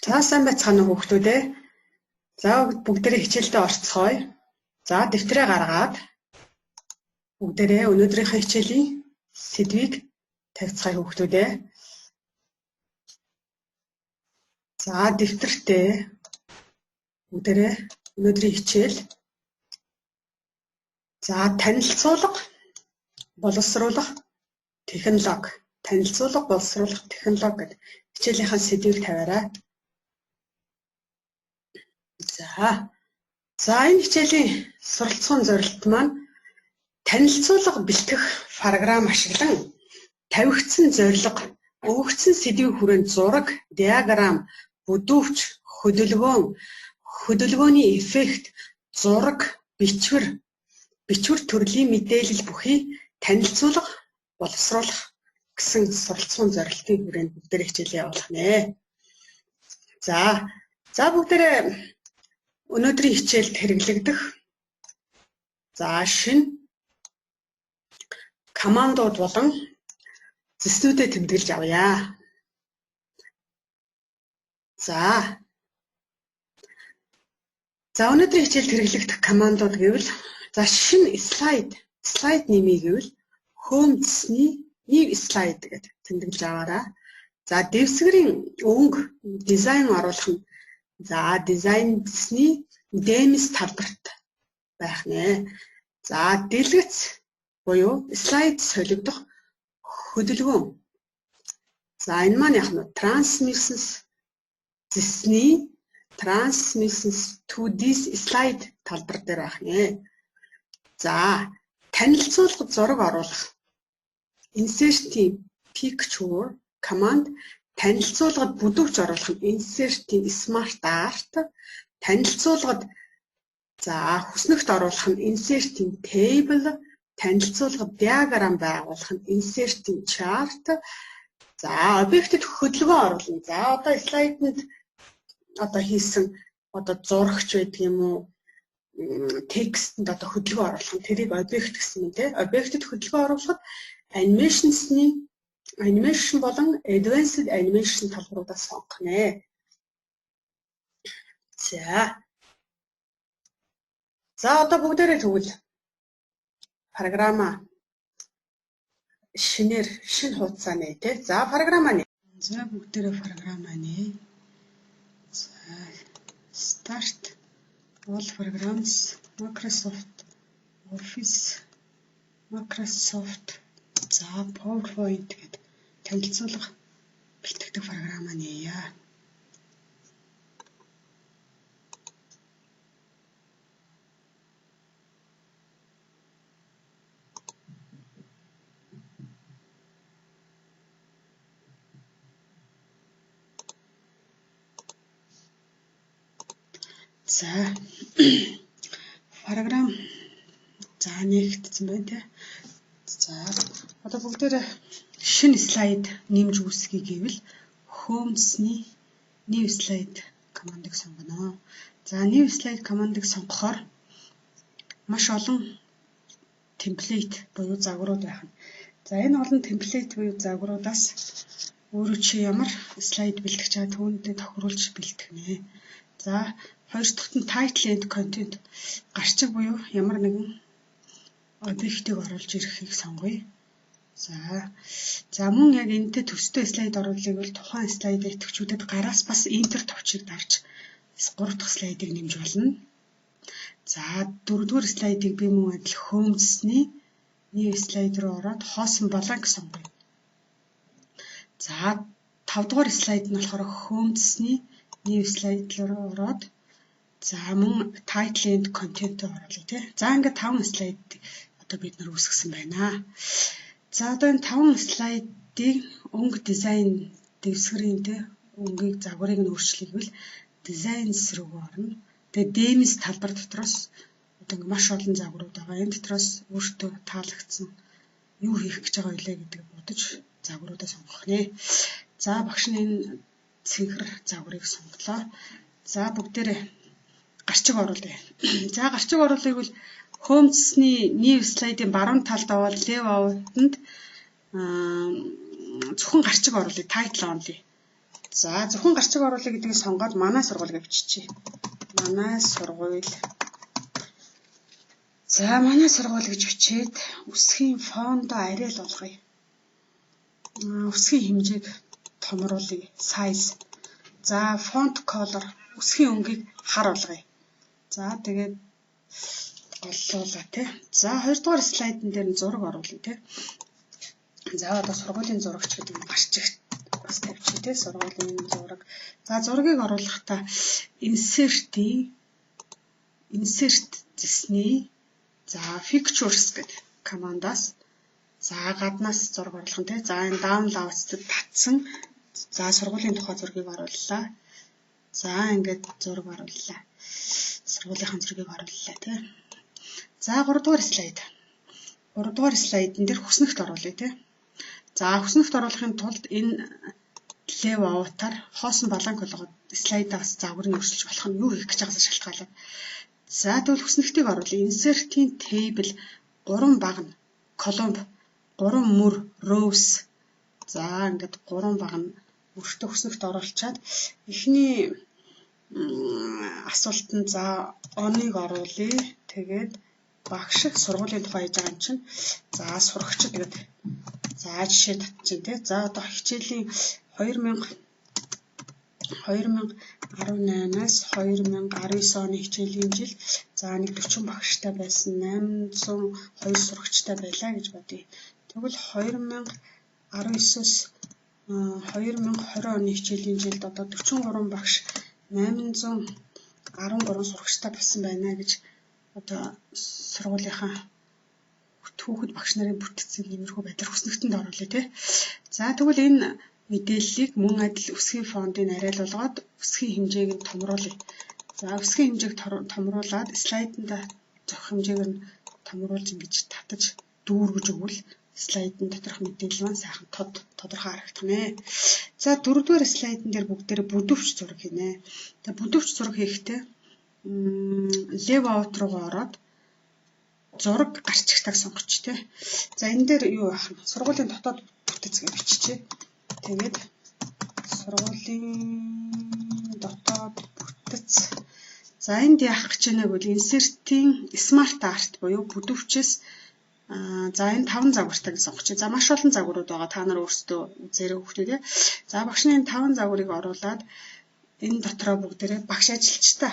За сайн байцгаана уу хүүхдүүд ээ. За бүгдээрээ хичээлдээ орцгоё. За дэвтрээ гаргаад бүгдээрээ өнөөдрийнхөө хичээлийн сэдвийг тавьцгаая хүүхдүүд ээ. За дэвтэртээ бүгдээрээ өнөөдрийн хичээл. За танилцуулга, боловсруулах, технологи. Танилцуулга, боловсруулах, технологи гэдэг хичээлийнхаа сэдвийг тавиарай. За энэ хичээлийн суралцсан зорилт маань танилцуулга бэлтгэх програм ашиглан тавигдсан зорилго, өгөгдсөн сэдвийн хүрээнд зураг, диаграм, бүдүүвч, хөдөлгөөний эффект, зураг, бичвэр төрлийн мэдээлэл бүхий танилцуулга, боловсруулах гэсэн суралцсан зорилтын хүрээнд бүгдээ хичээлээ явуулах нэ. За бүгдээрээ өнөөдрийн хичээлд хэрэглэгдэх шинэ командууд болон зэснүүдэд тэмдэглэж авъя. За өнөөдрийн хичээлд хэрэглэгдэх командууд гэвэл шинэ слайд нэмье гэвэл хөөмцсний new slide гэдэг тэмдэглэж аваарай. За дэвсгэрийн өнгө дизайн оруулах нь дизайнсны дэмэс талбарт байх нэ. За дэлгэц буюу слайд солигдох хөдөлгөөн. За энэ маань яг нь transmissions to this slide талбар дээр байх нэ. За танилцуулга зураг оруулах. Inserting picture command танилцуулгад бүдүүвч оруулах нь inserting smart art, танилцуулгад хүснэгт оруулах нь inserting table, танилцуулгад диаграм байгуулах нь inserting chart, объектэд хөдөлгөөн оруулна. Одоо слайданд хийсэн зурагч байдаг юм уу? Текстэнд хөдөлгөөн оруулах нь тэрийг объект гэсэн юм тий. Объектэд хөдөлгөөн оруулахад анимашн болон advanced animation талбаруудаас сонгох нэ. За одоо бүгдээрээ тэгвэл програма шинэ хуудасаа нэ тий. За програма нэ. За бүгдээрээ програма нэ. За start all programs Microsoft Office PowerPoint гэдэг танилцуулга бэлтгэдэг програма нээе. Програм нэгтгэсэн байна тий. Одоо бүгдээрээ шинэ слайд нэмж үүсгэе гэвэл Home-ны new slide командыг сонгоно. New slide командыг сонгохоор маш олон темплейт буюу загварууд байх нь. Энэ олон темплейт буюу загваруудаас өөрөө чи ямар слайд бэлтгэж байгаа түүнтэй тохируулж бэлтгэнэ. Хоёр дахьт нь title and content гарчиг буюу ямар нэгэн объектыг оруулж ирэхийг сонгоё. Мөн яг энэтэй төстэй слайд оруулъя гэвэл тухайн слайдыг идэвхжүүдэд гараас бас enter товчийг дарж 3 дахь слайдыг нэмж болно. Дөрөвдүгээр слайдыг би мөн адил Home-ны new slide руу ороод хоосон бланк сонгоё. 5 дугаар слайд нь болохоор Home-ны new slide руу ороод мөн title and content оруулъя тий. Ингээд 5 слайд бид нар үүсгэсэн байна. Одоо энэ 5 слайдыг өнгө дизайн дэвсгэрийн өнгийг загварыг нь өөрчлөйгөл дизайнс руу орно. Дэмэс талбар дотроос маш олон загварууд байгаа. Энэ дотроос өөртөө таалагдсан юу хийх гэж байгаа вэ гэдэг бодож загваруудаа сонгох нэ. Багш нь энэ цэнхэр загварыг сонголоо. Бүгдээрээ гарчиг оруулъя. Гарчиг оруулъя гэвэл Home-ны new slide-ийн баруун талд аваад layout-нд зөвхөн гарчиг оруулъя. Title only. За зөвхөн гарчиг оруулъя гэдгийг сонгоод манай сургууль гэж биччихье. Манай сургууль. За манай сургууль гэж бичээд үсгийн фондоо арай л болгоё. Үсгийн хэмжээг томруулъя. Size. За font color үсгийн өнгийг хар болгоё. За тэгээд голлуулаа тий. За 2 дугаар слайдн дээр нь зураг оруулъя тий. За одоо сургуулийн зурагч гэдэг нь гарчиг бас тавьчих тий. Сургуулийн зураг. За зургийг оруулахдаа insert зэсний за pictures гэдэг командаас за гаднаас зураг оруулах нь тий. За энэ downloads-д татсан за сургуулийн тухай зургийг орууллаа. За ингээд зураг орууллаа. Сургуулийнхаа зургийг орууллаа тий. За 3 дугаар слайд. 3 дугаар слайдн дээр хүснэгт оруулъя тий. За хүснэгт оруулахын тулд энэ layout-аар хоосон баланк болгоод слайдаас загварыг өрсөлж болох нь юу хийх гэж байгаасаа шалтгаалаад. За тэгвэл хүснэгтийг оруулъя. Insert-ийн table 3 багна. Column 3 мөр rows. За ингээд 3 багна мөртөө хүснэгт оруулчаад эхний асуултанд за оныг оруулъя. Тэгээд багш сургуулийн тухай хийж байгаа юм чинь за сурагчд гэдэг. За жишээ татчих тий. За одоо хичээлийн 2018-аас 2019 оны хичээлийн жил за нэг 40 багштай байсан 802 сурагчтай байлаа гэж бодъё. Тэгвэл 2019-өөс 2020 оны хичээлийн жилд одоо 43 багш 813 сурагчтай болсон байна гэж одоо сургуулийнхаа түүхэд багш нарын бүтцийг иймэрхүү байдлаар хүснэгтэнд оруулъя тий. За тэгвэл энэ мэдээллийг мөн адил үсгийн фондыг арай л болгоод үсгийн хэмжээг нь томруулъя. За үсгийн хэмжээг томруулаад слайданд зохих хэмжээг нь томруулж ингэж татаж дүүргэж өгвөл слайдын доторх мэдээлэл маань сайхан тодорхой харагдах нэ. За 4 дугаар слайдн дээр бүгдээрээ бүдүүвч зураг хийнэ. Тэгээ бүдүүвч зураг хийхдээ layout руу ороод зураг гарчигтайг сонгоч тий. За энэ дээр юу байх вэ? Сургуулийн дотоод бүтэц гэж биччихье. Тэгээд сургуулийн дотоод бүтэц. За энд яах гэж байна гэвэл insert-ийн smart art буюу бүдүүвчээс за энэ 5 загвартайг сонгочих. За маш олон загварууд байгаа. Та нар өөрсдөө үзээрэй хүүхдүүд ээ. За багшны энэ 5 загварыг оруулаад энэ дотроо бүгдээрээ багш ажилчтай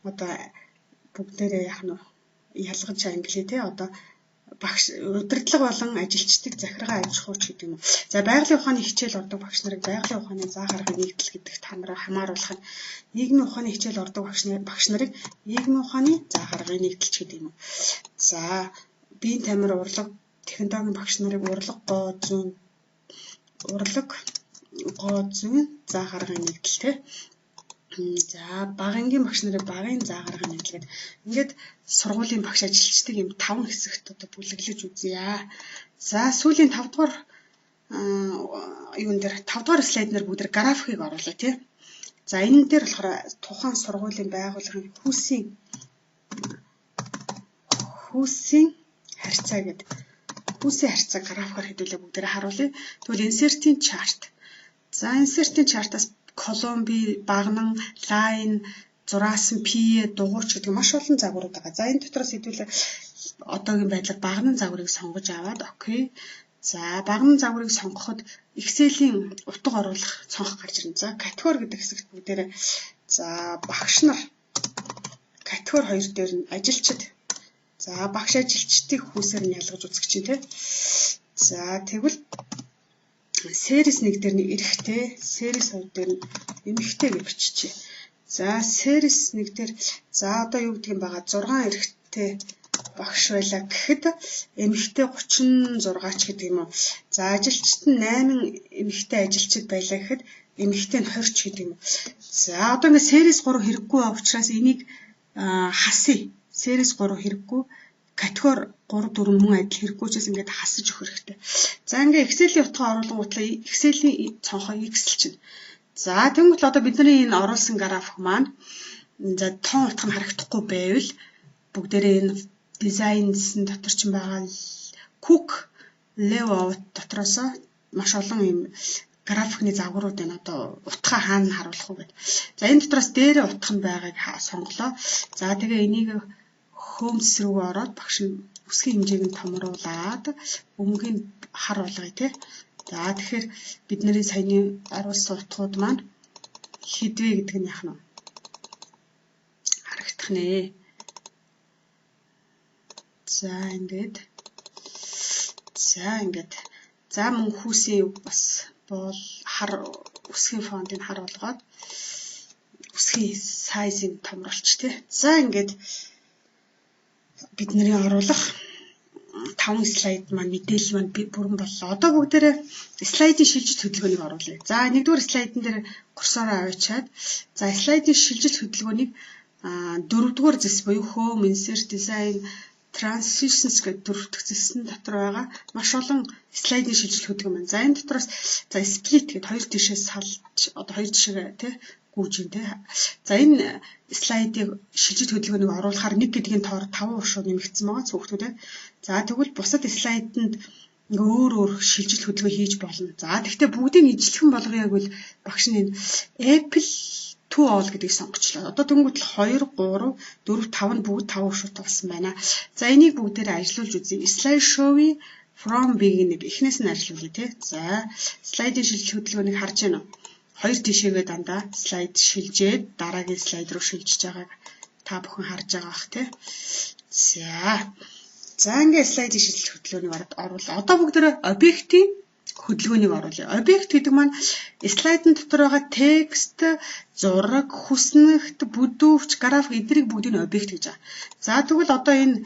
одоо бүгдээрээ яах нь ялгаж англи тий одоо багш удирдлага болон ажилчдыг захиргаа аж ахуйч гэдэг юм. За байгалийн ухааны хичээл ордог багш нарыг байгалийн ухааны заа гаргын нэгдэл гэдэг танараа хамааруулах нь нийгмийн ухааны хичээл ордог багш нарыг нийгмийн ухааны заа гаргын нэгдэлч гэдэг юм. За биеийн тамир урлаг технологийн багш нарыг урлаг гоо зүүн заа гаргын нэгдэл тий. За багангийн багш нарын багын заа гаргын нэгдэл гэдэг. Ингээд сургуулийн багш ажилчдыг юм 5 хэсэгт одоо бүлэглэж үзье. За сүүлийн 5 дугаар юун дээр 5 дугаар слайднаар бүгд графикийг оруулъя тий. За энэ дээр болохоор тухайн сургуулийн байгууллагын хүүсийн харьцаа гэдэг. Хүүсийн харьцааг графикаар хэдүүлээ бүгдээрээ харуулъя. Тэгвэл insert-ийн chart. За insert-ийн chart-аас колумби, багнан, лайн, зураасан, пие, дугуйч гэдэг маш олон загварууд байгаа. За энэ дотроос хэдүүлээ одоогийн байдлаар багнан загварыг сонгож аваад окей. За багнан загварыг сонгоход Excel-ийн утга оруулах цонх гарч ирнэ. За категори гэдэг хэсэгт бүгдээрээ за багш нар категори 2 дээр нь ажилчид. За багш ажилчдыг хүүсээр нь ялгаж үзэх чинь тий. За тэгвэл series 1 дээр нь эрэгтэй, series 2 дээр нь эмэгтэй гэж биччихье. За series 1 дээр за одоо юу гэдгийг байгаа 6 эрэгтэй багш байлаа гэхэд эмэгтэй 36 ч гэдэг юм уу. За ажилчид нь 8 эмэгтэй ажилчид байлаа гэхэд эмэгтэй нь 20 ч гэдэг юм уу. За одоо ингээд series 3 хэрэггүй байгаа учраас энийг хасъя. Series 3 хэрэггүй категори 3 4 мөн адил хэрэггүй учраас ингээд хасаж өгөх хэрэгтэй. За ингээд Excel-ийн утгаа оруулангуудлаа Excel-ийн цонхоо Excel-чинь. За тэгвэл одоо бидний энэ оруулсан график маань за тоон утга нь харагдахгүй байвал бүгдээрээ энэ дизайнс дотор ч байгаа cook layout дотроос маш олон юм графикны загварууд энэ одоо утгаа хаана харуулах уу гэд. За энэ дотроос дээрээ утга нь байгааг сонголоо. За тэгээ энийг Homes руу ороод багш нь үсгийн хэмжээг нь томруулаад бөмбөгийг хар болгоё тий. За тэгэхээр бидний саяны оруулсан утгууд маань хэдвэ гэдэг нь яах нь харагдах нэ. За ингээд за мөн хүүсийн бас бол хар үсгийн фонтыг хар болгоод үсгийн сайзыг томруулч тий. За ингээд бидний оруулах 5 слайд маань мэдээлэл маань бүрэн боллоо. Одоо бүгдээрээ слайдын шилжилт хөдөлгөөнийг оруулъя. За 1-р слайдын дээр курсороо авчиад за слайдын шилжилт хөдөлгөөнийг 4-р зэс буюу Home, Insert, Design, Transitions гэдэг 4 дахь зэсн дотор байгаа маш олон слайдын шилжилт хөдөлгөөн байна. За энэ дотроос за Split гэдэг 2 тишээс салж одоо 2 тишээ тий гүйж юм тий. За энэ слайдыг шилжилт хөдөлгөөнийг оруулахаар 1 гэдгийн тоор 5 уршуу нэмэгдсэн байгаа цөөхтүүдээ. За тэгвэл бусад слайданд өөр шилжилт хөдөлгөөн хийж болно. За тэгвэл бүгдийг ижлэхэн болгоё гэвэл багш нь энэ Apple to all гэдгийг сонгочлоо. Одоо тэнгуүтэл 2, 3, 4, 5 нь бүгд 5 уршуутай болсон байна. За энийг бүгдээрээ ажиллуулж үзье. Slide show from beginning эхнээс нь ажиллуулъя тий. За слайдын шилжилт хөдөлгөөнийг харж байна уу? 2 тишээгээ дандаа слайд шилжээд дараагийн слайд руу шилжиж байгааг та бүхэн харж байгаа бах тий. За ингээд слайдын шилжилт хөдөлгөөнийг оруулаа. Одоо бүгдээрээ объектийн хөдөлгөөнийг оруулъя. Объект гэдэг маань слайдын дотор байгаа текст, зураг, хүснэгт, бүдүүвч, график эднийг бүгдийг объект гэж байгаа. За тэгвэл одоо энэ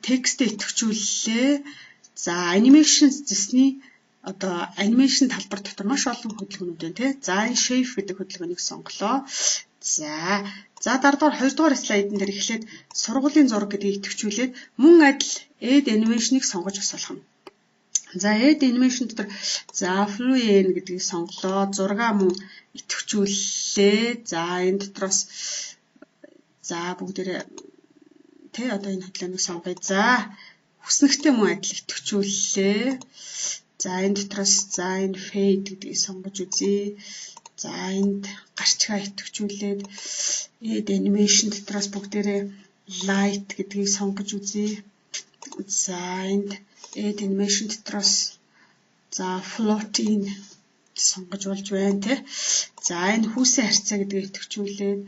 текстээ идэвхжүүллээ. За animation зэсний одоо анимашн талбар дотор маш олон хөдөлгөөнүүд байна тий. За энэ shape гэдэг хөдөлгөөнийг сонголоо. За дараагаар 2-р слайдын дээр эхлээд сургуулийн зураг гэдгийг идэвхжүүлээд мөн адил add animation-ыг сонгож бас болох юм. За add animation дотор за fluent гэдгийг сонголоо. Зургаа мөн идэвхжүүллээ. За энэ дотроос за бүгдээрээ тий одоо энэ хөдөлгөөнийг сонгоё. За хүснэгтэй мөн адил идэвхжүүллээ. За энэ дотроос за энэ fade гэдгийг сонгож үзье. За энд гарчгаа идэвхжүүлээд add animation дотроос бүгдээрээ light гэдгийг сонгож үзье. За энд add animation дотроос за floating сонгож болж байна тий. За энэ хүүсийн харьцаа гэдгийг идэвхжүүлээд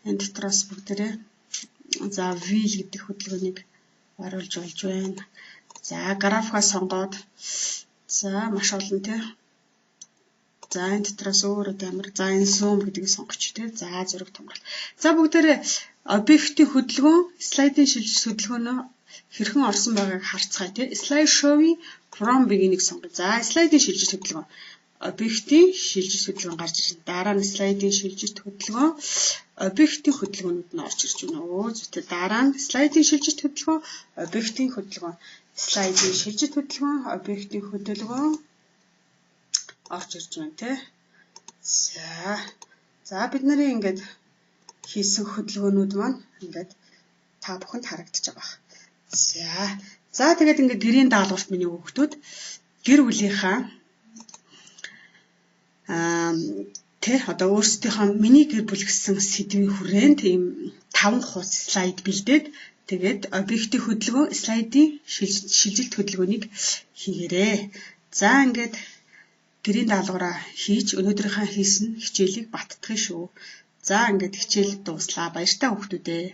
энэ дотроос бүгдээрээ за wheel гэдэг хөдөлгөөнийг оруулж болж байна. За графика сонгоод за маш олон тий. За энэ дотроос өөр амар за энэ zoom гэдгийг сонгоч тий. За зураг томрол. За бүгдээрээ объектийн хөдөлгөөн, слайдын шилжилт хөдөлгөөнөө хэрхэн орсон байгааг харцгаая тий. Slide show from beginning сонгоё. За слайдын шилжилт хөдөлгөөн. Объектийн шилжилт хөдөлгөөн гарч ирж байна. Дараа нь слайдын шилжилт хөдөлгөөн, объектийн хөдөлгөөнүүд нь орж ирж байна. Зүйтэй дараа нь слайдын шилжилт хөдөлгөөн, объектийн хөдөлгөөн, слайдын шилжилт хөдөлгөөн, объектийн хөдөлгөөн орж ирж байна тий. За бидний ингээд хийсэн хөдөлгөөнүүд маань ингээд та бүхэнд харагдаж байгаа. За тэгээд ингээд гэрийн даалгаварт миний хүүхдүүд гэр бүлийнхаа одоо өөрсдийнхөө миний гэр бүл гэсэн сэдвийн хүрээнд ийм 5 хуудас слайд бэлдээд тэгээд объектийн хөдөлгөөн, слайдын шилжилт хөдөлгөөнийг хийгээрэй. За ингээд гэрийн даалгавраа хийж өнөөдрийнхөө хийсэн хичээлийг баттгах шүү. За ингээд хичээл дууслаа. Баяртай хүүхдүүдээ.